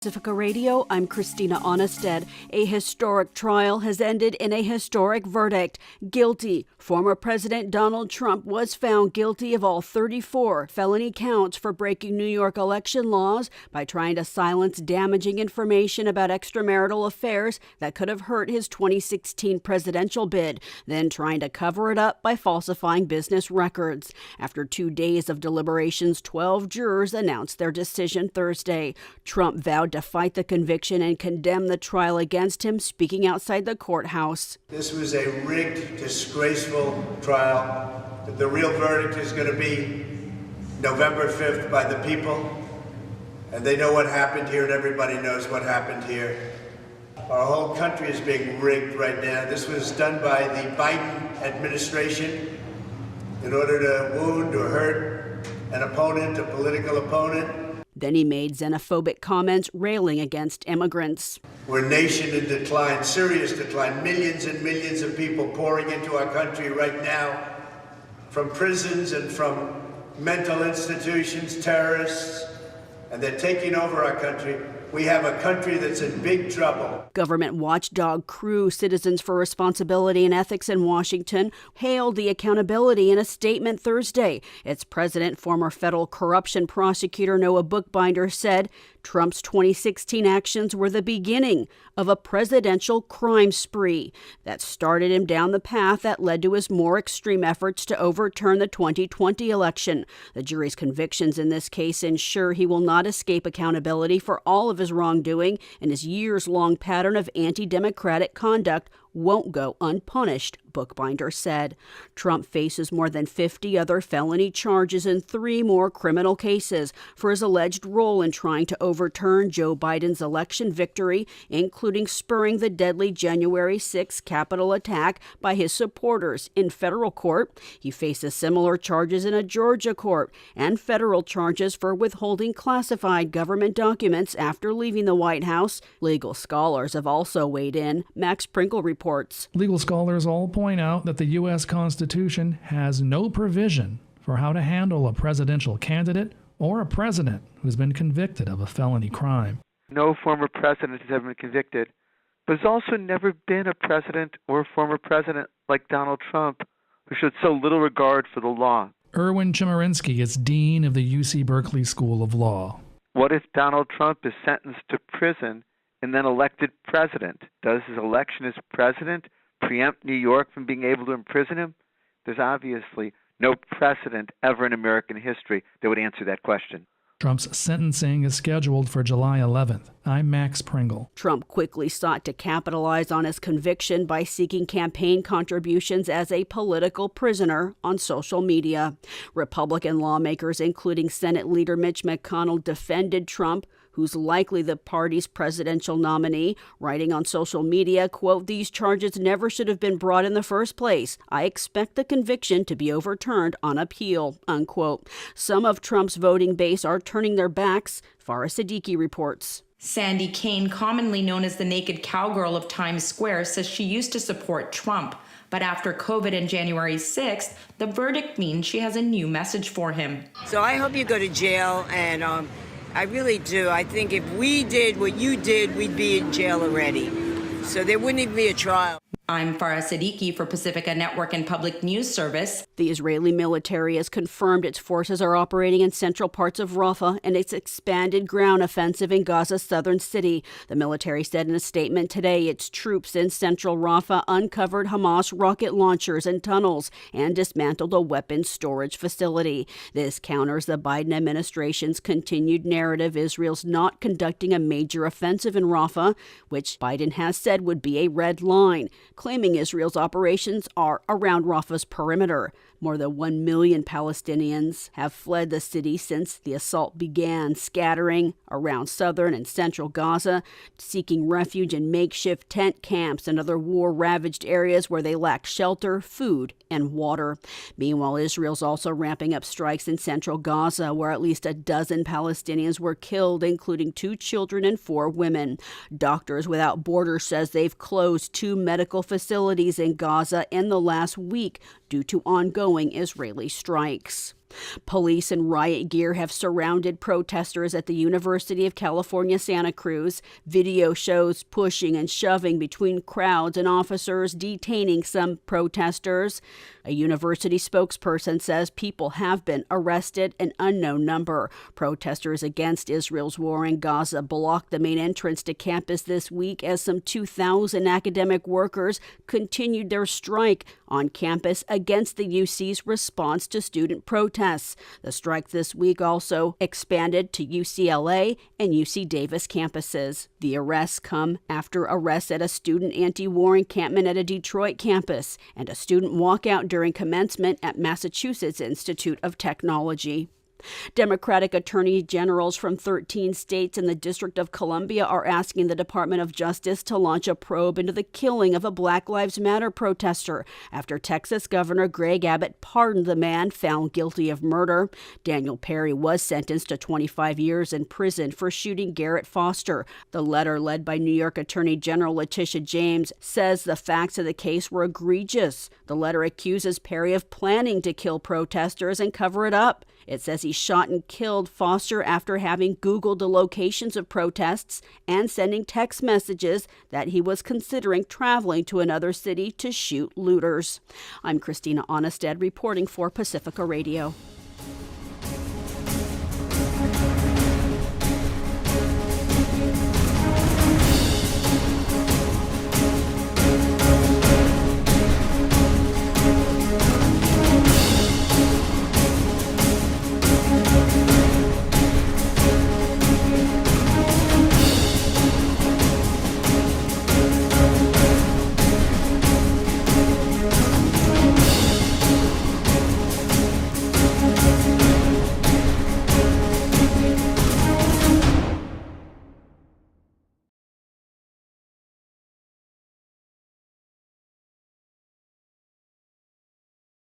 Pacifica Radio, I'm Christina Onnested. A historic trial has ended in a historic verdict. Guilty. Former President Donald Trump was found guilty of all 34 felony counts for breaking New York election laws by trying to silence damaging information about extramarital affairs that could have hurt his 2016 presidential bid, then trying to cover it up by falsifying business records. After 2 days of deliberations, 12 jurors announced their decision Thursday. Trump vowed to fight the conviction and condemn the trial against him, speaking outside the courthouse. This was a rigged, disgraceful trial. The real verdict is going to be November 5th by the people. And they know what happened here, and everybody knows what happened here. Our whole country is being rigged right now. This was done by the Biden administration in order to wound or hurt an opponent, a political opponent. Then he made xenophobic comments railing against immigrants. We're a nation in decline, serious decline. Millions and millions of people pouring into our country right now from prisons and from mental institutions, terrorists, and they're taking over our country. We have a country that's in big trouble. Government watchdog crew Citizens for Responsibility and Ethics in Washington hailed the accountability in a statement Thursday. Its president, former federal corruption prosecutor Noah Bookbinder, said Trump's 2016 actions were the beginning of a presidential crime spree that started him down the path that led to his more extreme efforts to overturn the 2020 election. The jury's convictions in this case ensure he will not escape accountability for all of his wrongdoing, and his years-long pattern of anti-democratic conduct won't go unpunished, Bookbinder said. Trump faces more than 50 other felony charges and 3 more criminal cases for his alleged role in trying to overturn Joe Biden's election victory, including spurring the deadly January 6th Capitol attack by his supporters in federal court. He faces similar charges in a Georgia court and federal charges for withholding classified government documents after leaving the White House. Legal scholars have also weighed in. Max Pringle reports. Legal scholars all point out that the U.S. Constitution has no provision for how to handle a presidential candidate or a president who's been convicted of a felony crime. No former president has ever been convicted, but there's also never been a president or a former president like Donald Trump who showed so little regard for the law. Erwin Chemerinsky is dean of the UC Berkeley School of Law. What if Donald Trump is sentenced to prison and then elected president? Does his election as president preempt New York from being able to imprison him? There's obviously no precedent ever in American history that would answer that question. Trump's sentencing is scheduled for July 11th. I'm Max Pringle. Trump quickly sought to capitalize on his conviction by seeking campaign contributions as a political prisoner on social media. Republican lawmakers, including Senate Leader Mitch McConnell, defended Trump, who's likely the party's presidential nominee, writing on social media, quote, "These charges never should have been brought in the first place. I expect the conviction to be overturned on appeal," unquote. Some of Trump's voting base are turning their backs, Farah Siddiqui reports. Sandy Kane, commonly known as the naked cowgirl of Times Square, says she used to support Trump. But after COVID and January 6th, the verdict means she has a new message for him. So I hope you go to jail, and I really do. I think if we did what you did, we'd be in jail already. So there wouldn't even be a trial. I'm Farah Siddiqui for Pacifica Network and Public News Service. The Israeli military has confirmed its forces are operating in central parts of Rafah and its expanded ground offensive in Gaza's southern city. The military said in a statement today its troops in central Rafah uncovered Hamas rocket launchers and tunnels and dismantled a weapons storage facility. This counters the Biden administration's continued narrative Israel's not conducting a major offensive in Rafah, which Biden has said would be a red line, claiming Israel's operations are around Rafah's perimeter. More than 1 million Palestinians have fled the city since the assault began, scattering around southern and central Gaza, seeking refuge in makeshift tent camps and other war-ravaged areas where they lack shelter, food, and water. Meanwhile, Israel's also ramping up strikes in central Gaza, where at least a dozen Palestinians were killed, including 2 children and 4 women. Doctors Without Borders says they've closed 2 medical facilities in Gaza in the last week due to ongoing Israeli strikes. Police in riot gear have surrounded protesters at the University of California, Santa Cruz. Video shows pushing and shoving between crowds and officers detaining some protesters. A university spokesperson says people have been arrested, an unknown number. Protesters against Israel's war in Gaza blocked the main entrance to campus this week as some 2,000 academic workers continued their strike on campus against the UC's response to student protests. The strike this week also expanded to UCLA and UC Davis campuses. The arrests come after arrests at a student anti-war encampment at a Detroit campus and a student walkout during commencement at Massachusetts Institute of Technology. Democratic attorney generals from 13 states and the District of Columbia are asking the Department of Justice to launch a probe into the killing of a Black Lives Matter protester after Texas Governor Greg Abbott pardoned the man found guilty of murder. Daniel Perry was sentenced to 25 years in prison for shooting Garrett Foster. The letter, led by New York Attorney General Letitia James, says the facts of the case were egregious. The letter accuses Perry of planning to kill protesters and cover it up. It says he shot and killed Foster after having Googled the locations of protests and sending text messages that he was considering traveling to another city to shoot looters. I'm Christina Onnested reporting for Pacifica Radio.